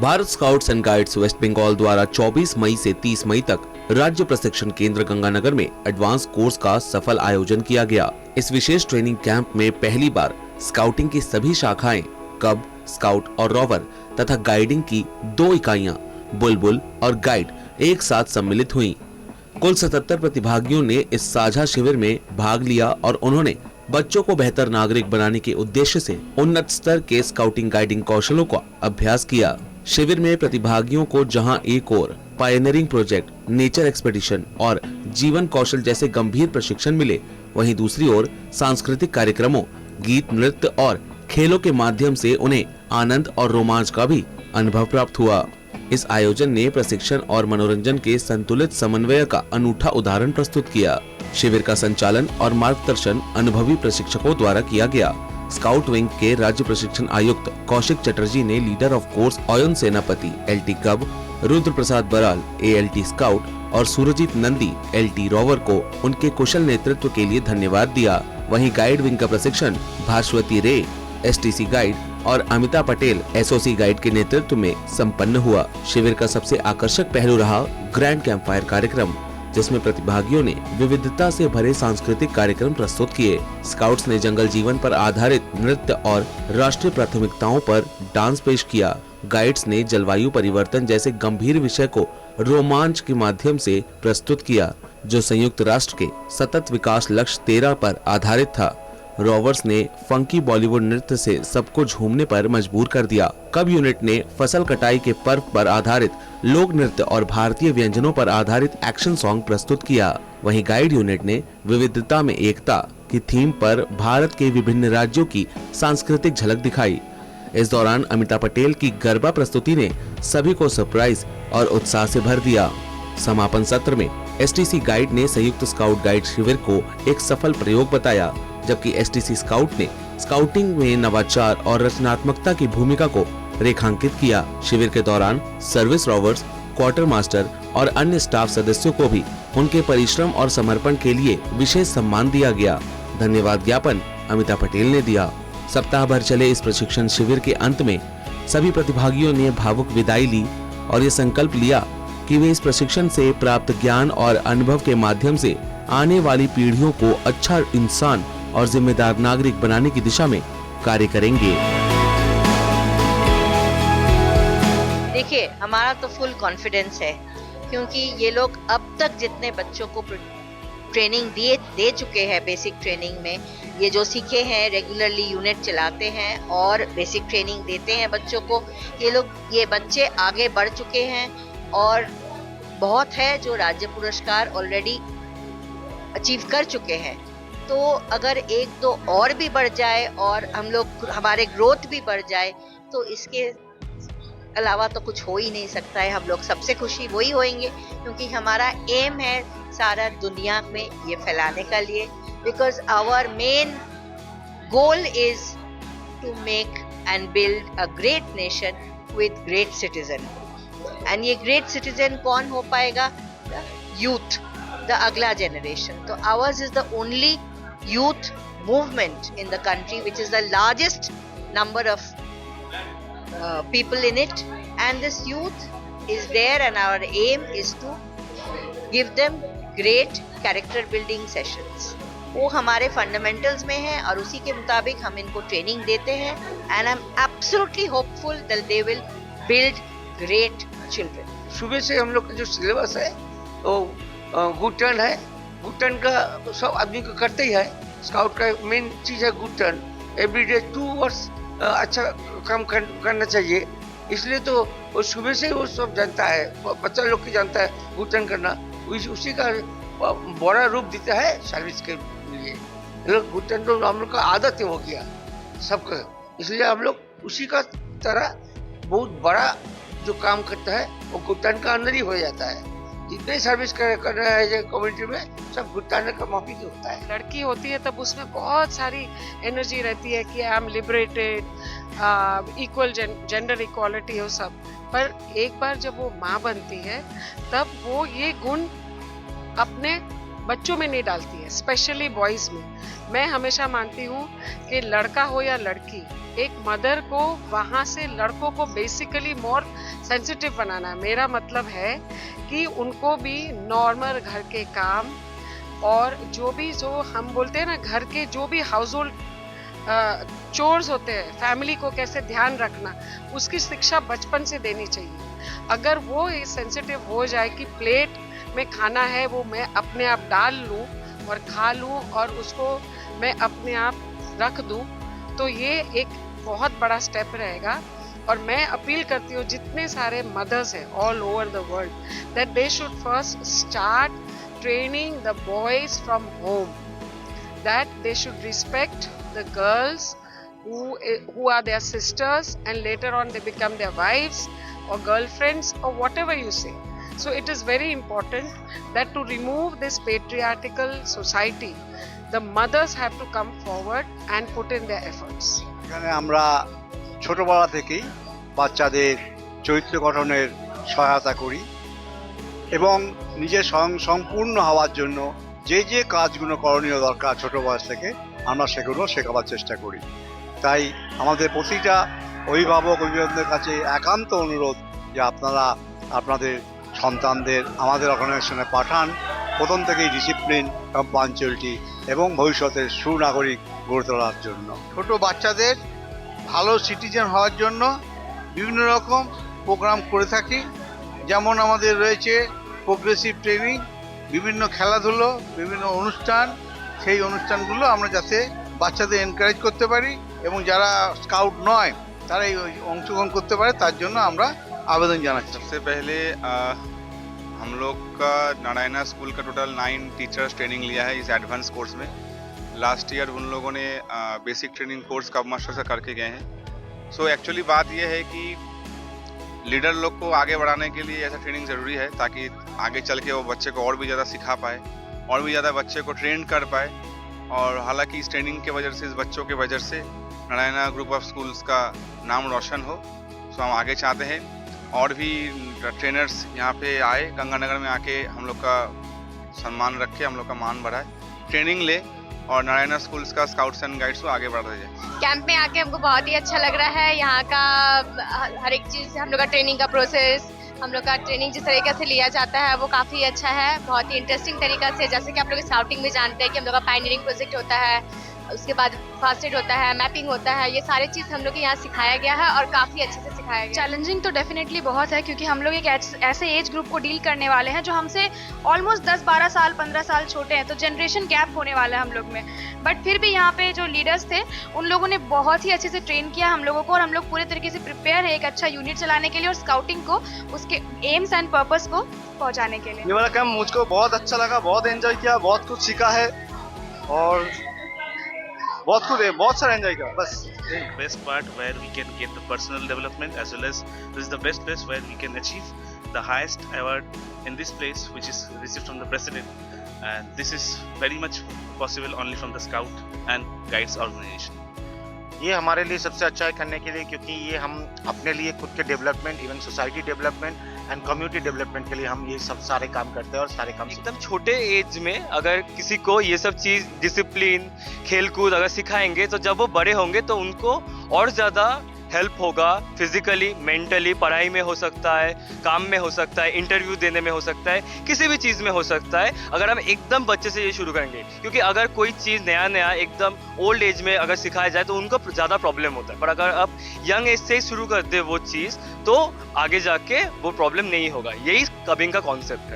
Bharat scouts and guides West Bengal द्वारा 24 मई से 30 मई तक राज्य प्रशिक्षण केंद्र गंगानगर में एडवांस कोर्स का सफल आयोजन किया गया। इस विशेष ट्रेनिंग कैंप में पहली बार स्काउटिंग की सभी शाखाएं, कब, स्काउट और रोवर तथा गाइडिंग की 2 इकाइयां बुलबुल और गाइड एक साथ सम्मिलित हुई। कुल 77 प्रतिभागियों ने इस साझा शिविर में भाग लिया और उन्होंने बच्चों को बेहतर नागरिक बनाने के उद्देश्य से उन्नत स्तर के स्काउटिंग गाइडिंग कौशलों का अभ्यास किया। शिविर में प्रतिभागियों को जहां एक ओर पायनियरिंग प्रोजेक्ट, नेचर एक्सपेडिशन और जीवन कौशल जैसे गंभीर प्रशिक्षण मिले, वहीं दूसरी ओर सांस्कृतिक कार्यक्रमों, गीत, नृत्य और खेलों के माध्यम से उन्हें आनंद और रोमांच का भी अनुभव प्राप्त हुआ। इस आयोजन ने प्रशिक्षण और मनोरंजन के संतुलित समन्वय का अनूठा उदाहरण प्रस्तुत किया। शिविर का संचालन और मार्गदर्शन अनुभवी प्रशिक्षकों द्वारा किया गया। स्काउट विंग के राज्य प्रशिक्षण आयुक्त कौशिक चटर्जी ने लीडर ऑफ कोर्स अयन सेनापति LT कब, रुद्र प्रसाद बराल ALT स्काउट और सूरजीत नंदी LT रोवर को उनके कुशल नेतृत्व के लिए धन्यवाद दिया। वहीं गाइड विंग का प्रशिक्षण भास्वती रे STC गाइड और अमिता पटेल SOC गाइड के नेतृत्व में संपन्न हुआ। शिविर का सबसे आकर्षक पहलू रहा ग्रैंड कैंप फायर कार्यक्रम, जिसमें प्रतिभागियों ने विविधता से भरे सांस्कृतिक कार्यक्रम प्रस्तुत किए। स्काउट्स ने जंगल जीवन पर आधारित नृत्य और राष्ट्रीय प्राथमिकताओं पर डांस पेश किया। गाइड्स ने जलवायु परिवर्तन जैसे गंभीर विषय को रोमांच के माध्यम से प्रस्तुत किया, जो संयुक्त राष्ट्र के सतत विकास लक्ष्य 13 पर आधारित था। रोवर्स ने फंकी बॉलीवुड नृत्य से सबको झूमने पर मजबूर कर दिया। कब यूनिट ने फसल कटाई के पर्व पर आधारित लोक नृत्य और भारतीय व्यंजनों पर आधारित एक्शन सॉन्ग प्रस्तुत किया। वहीं गाइड यूनिट ने विविधता में एकता की थीम पर भारत के विभिन्न राज्यों की सांस्कृतिक झलक दिखाई। इस दौरान अमिता पटेल की गरबा प्रस्तुति ने सभी को सरप्राइज और उत्साह से भर दिया। समापन सत्र में STC गाइड ने संयुक्त स्काउट गाइड शिविर को एक सफल प्रयोग बताया, जबकि STC स्काउट ने स्काउटिंग में नवाचार और रचनात्मकता की भूमिका को रेखांकित किया। शिविर के दौरान सर्विस रोवर्स, क्वार्टर मास्टर और अन्य स्टाफ सदस्यों को भी उनके परिश्रम और समर्पण के लिए विशेष सम्मान दिया गया। धन्यवाद ज्ञापन अमिता पटेल ने दिया। सप्ताह भर चले इस प्रशिक्षण शिविर के अंत में सभी प्रतिभागियों ने भावुक विदाई ली और ये संकल्प लिया कि वे इस प्रशिक्षण से प्राप्त ज्ञान और अनुभव के माध्यम से आने वाली पीढ़ियों को अच्छा इंसान और जिम्मेदार नागरिक बनाने की दिशा में कार्य करेंगे। देखिए, हमारा तो फुल कॉन्फिडेंस है, क्योंकि ये लोग अब तक जितने बच्चों को ट्रेनिंग दे चुके हैं, बेसिक ट्रेनिंग में ये जो सीखे हैं, रेगुलरली यूनिट चलाते हैं और बेसिक ट्रेनिंग देते हैं बच्चों को। ये बच्चे आगे बढ़ चुके हैं और बहुत है जो राज्य पुरस्कार ऑलरेडी अचीव कर चुके हैं। तो अगर 1-2 और भी बढ़ जाए और हमारे ग्रोथ भी बढ़ जाए, तो इसके अलावा तो कुछ हो ही नहीं सकता है। हम लोग सबसे खुशी वही होंगे, क्योंकि हमारा एम है सारा दुनिया में ये फैलाने का लिए, because our main goal is to make and build a great nation with great citizen. And ये ग्रेट सिटीजन कौन हो पाएगा? यूथ, the अगला generation. So ours is the only youth movement in the country, which is the largest number of people in it, and this youth is there, and our aim is to give them great character building sessions. वो हमारे fundamentals में है और उसी के मुताबिक हम इनको ट्रेनिंग देते हैं, and I'm absolutely hopeful that they will build great children. सुबह से हम लोग का जो सिलेबस है वो गुड टर्न है। गुड टर्न का सब आदमी को करते ही है। स्काउट का मेन चीज है गुड टर्न। एवरीडे 2 आवर्स अच्छा काम करना चाहिए, इसलिए तो वो सुबह से वो सब जानता है, बच्चा लोग की जानता है गुड टर्न करना। उसी का बड़ा रूप देता है सर्विस के लिए। गुड टर्न तो हम लोग का आदत हो गया सबका, इसलिए हम लोग उसी का तरह बहुत बड़ा जो काम करता है वो गुड टर्न का अंदर ही हो जाता है। जितने सर्विस कर रहा है कम्युनिटी में, सब गुटाने का मौका होता है। लड़की होती है तब उसमें बहुत सारी एनर्जी रहती है कि I am liberated, equal gender equality हो सब। पर एक बार जब वो माँ बनती है तब वो ये गुण अपने बच्चों में नहीं डालती है, स्पेशली बॉयज में। मैं हमेशा मानती हूँ कि लड़का हो या लड़की, एक मदर को वहाँ से लड़कों को बेसिकली मोर सेंसिटिव बनाना है। मेरा मतलब है कि उनको भी नॉर्मल घर के काम और जो हम बोलते हैं ना, घर के जो भी हाउस होल्ड चोर्स होते हैं, फैमिली को कैसे ध्यान रखना, उसकी शिक्षा बचपन से देनी चाहिए। अगर वो सेंसिटिव हो जाए कि प्लेट में खाना है वो मैं अपने आप डाल लूँ और खा लूँ और उसको मैं अपने आप रख दूँ, तो ये एक बहुत बड़ा स्टेप रहेगा। और मैं अपील करती हूँ जितने सारे मदर्स हैं all over the world, that they should first start training the boys from home, that they should respect the girls who are their sisters and later on they become their wives or girlfriends or whatever you say. So it is very important that to remove this patriarchal society, the mothers have to come forward and put in their efforts. এখানে আমরা ছোটবেলা থেকেই বাচ্চাদের চরিত্র গঠনের সহায়তা করি এবং নিজের সম্পূর্ণ হওয়ার জন্য যে যে কাজগুলো করণীয় দরকার ছোট বয়স থেকে আমরা সেগুলো শেখাবার চেষ্টা করি। তাই আমাদের প্রতিটা অভিভাবকদের কাছে একান্ত অনুরোধ যে আপনারা আপনাদের সন্তানদের আমাদের অর্গানাইজেশনে পাঠান, প্রথম থেকেই ডিসিপ্লিন এবং পাঞ্চুয়ালিটি এবং ভবিষ্যতের সুনাগরিক গড়ে তোলার জন্য। ছোট বাচ্চাদের ভালো সিটিজেন হওয়ার জন্য বিভিন্ন রকম প্রোগ্রাম করে থাকি, যেমন আমাদের রয়েছে প্রোগ্রেসিভ ট্রেনিং, বিভিন্ন খেলাধুলো, বিভিন্ন অনুষ্ঠান। সেই অনুষ্ঠানগুলো আমরা যাতে বাচ্চাদের এনকারেজ করতে পারি এবং যারা স্কাউট নয় তারা এই অংশগ্রহণ করতে পারে তার জন্য আমরা आवेदन जाना। सबसे पहले हम लोग का नारायणा स्कूल का टोटल 9 टीचर्स ट्रेनिंग लिया है इस एडवांस कोर्स में। लास्ट ईयर उन लोगों ने बेसिक ट्रेनिंग कोर्स कब मास्टर से करके गए हैं। सो एक्चुअली बात यह है कि लीडर लोग को आगे बढ़ाने के लिए ऐसा ट्रेनिंग ज़रूरी है ताकि आगे चल के वो बच्चे को और भी ज़्यादा सिखा पाए और भी ज़्यादा बच्चे को ट्रेन कर पाए। और हालांकि इस ट्रेनिंग के वजह से, इस बच्चों के वजह से नारायणा ग्रुप ऑफ स्कूल्स का नाम रोशन हो। सो हम आगे चाहते हैं और भी ट्रेनर्स यहाँ पे आए, गंगानगर में आके हम लोग का सम्मान रखे, हम लोग का मान बढ़ाए, ट्रेनिंग ले और नारायणा स्कूल्स का स्काउट्स एंड गाइड्स को आगे बढ़ाया जाए। कैंप में आके हमको बहुत ही अच्छा लग रहा है। यहाँ का हर एक चीज़, हम लोग का ट्रेनिंग का प्रोसेस, हम लोग का ट्रेनिंग जिस तरीके से लिया जाता है वो काफ़ी अच्छा है, बहुत ही इंटरेस्टिंग तरीका से। जैसे कि आप लोग स्काउटिंग में जानते हैं कि हम लोग का पायनियरिंग प्रोजेक्ट होता है, उसके बाद फास्ट एड होता है, मैपिंग होता है, ये सारी चीज़ हम लोग को यहाँ सिखाया गया है और काफ़ी अच्छे से सिखाया गया। चैलेंजिंग तो डेफिनेटली बहुत है क्योंकि हम लोग एक ऐसे एज ग्रुप को डील करने वाले हैं जो हमसे ऑलमोस्ट 10-12 साल 15 साल छोटे हैं, तो जनरेशन गैप होने वाला है हम लोग में। बट फिर भी यहाँ पे जो लीडर्स थे उन लोगों ने बहुत ही अच्छे से ट्रेन किया हम लोगों को और हम लोग पूरे तरीके से प्रिपेयर है एक अच्छा यूनिट चलाने के लिए और स्काउटिंग को उसके एम्स एंड पर्पस को पहुँचाने के लिए। ये वाला कैंप मुझको बहुत अच्छा लगा, बहुत एंजॉय किया, बहुत कुछ सीखा है और बहुत सारा एंजॉय किया। बस best part where we can get the personal development as well as this is the best place where we can achieve the highest award in this place which is received from the president, and this is very much possible only from the Scout and Guides organization. ये हमारे लिए सबसे अच्छा है करने के लिए, क्योंकि ये हम अपने लिए खुद के development, even society development and community development के लिए हम ये सब सारे काम करते हैं और सारे काम एकदम छोटे एज में अगर किसी को ये सब चीज़ डिसिप्लिन, खेलकूद अगर सिखाएंगे तो जब वो बड़े होंगे तो उनको और ज़्यादा हेल्प होगा, फिजिकली, मेंटली, पढ़ाई में हो सकता है, काम में हो सकता है, इंटरव्यू देने में हो सकता है, किसी भी चीज़ में हो सकता है अगर हम एकदम बच्चे से ये शुरू करेंगे। क्योंकि अगर कोई चीज़ नया एकदम ओल्ड एज में अगर सिखाया जाए तो उनको ज़्यादा प्रॉब्लम होता है, पर अगर अब यंग एज से ही शुरू कर दे वो चीज़ तो आगे जाके वो प्रॉब्लम नहीं होगा। यही कबिंग का कॉन्सेप्ट है।